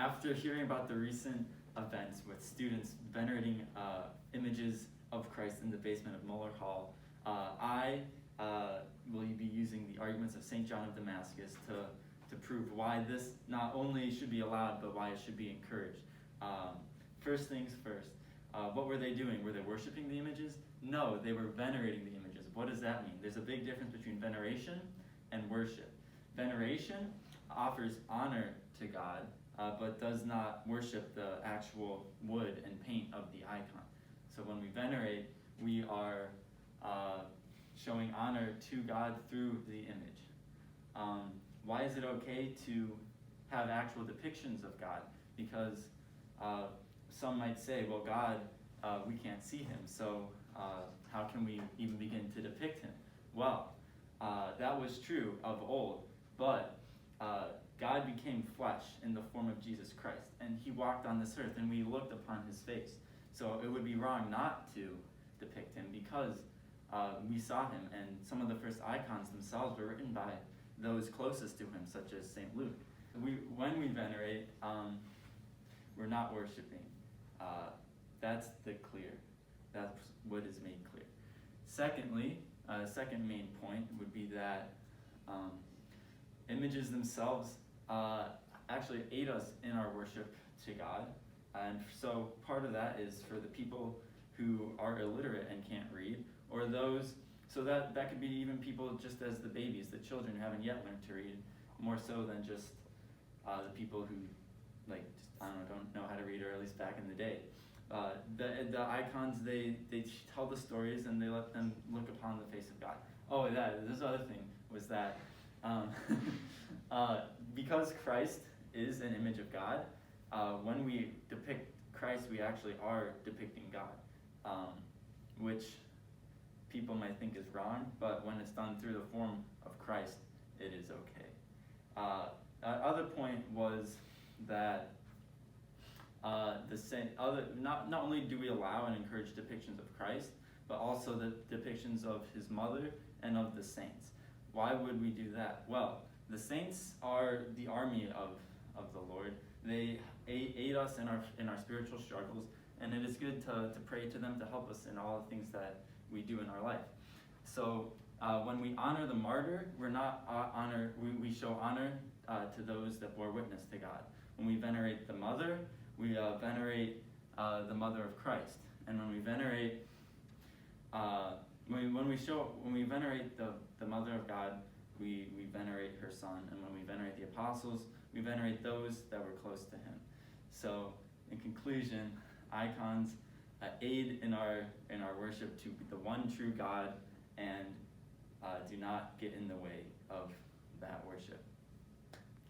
After hearing about the recent events with students venerating images of Christ in the basement of Muller Hall, I will be using the arguments of St. John of Damascus to prove why this not only should be allowed, but why it should be encouraged. First things first, what were they doing? Were they worshiping the images? No, they were venerating the images. What does that mean? There's a big difference between veneration and worship. Veneration offers honor to God, but does not worship the actual wood and paint of the icon. So when we venerate, we are showing honor to God through the image. Why is it okay to have actual depictions of God? Because some might say, well, God, we can't see him, so how can we even begin to depict him? Well, that was true of old, but God became flesh in the form of Jesus Christ, and he walked on this earth, and we looked upon his face. So it would be wrong not to depict him because we saw him, and some of the first icons themselves were written by those closest to him, such as St. Luke. When we venerate, we're not worshiping. That's what is made clear. Secondly, second main point would be that images themselves actually aid us in our worship to God. And so part of that is for the people who are illiterate and can't read, or those, so that could be even people just as the babies, the children who haven't yet learned to read, more so than just the people who, don't know how to read, or at least back in the day. The icons, they tell the stories and they let them look upon the face of God. Oh, this other thing was that because Christ is an image of God, when we depict Christ, we actually are depicting God, which people might think is wrong, but when it's done through the form of Christ, it is okay. Other point was that not only do we allow and encourage depictions of Christ, but also the depictions of his mother and of the saints. Why would we do that? Well, the saints are the army of the Lord. They aid us in our spiritual struggles, and it is good to pray to them to help us in all the things that we do in our life. So when we honor the martyr, we show honor to those that bore witness to God. When we venerate the mother, we venerate the mother of Christ. And when we venerate when we venerate the mother of God, we venerate her son. And when we venerate the apostles, we venerate those that were close to him. So in conclusion, icons aid in our worship to the one true God, and do not get in the way of that worship.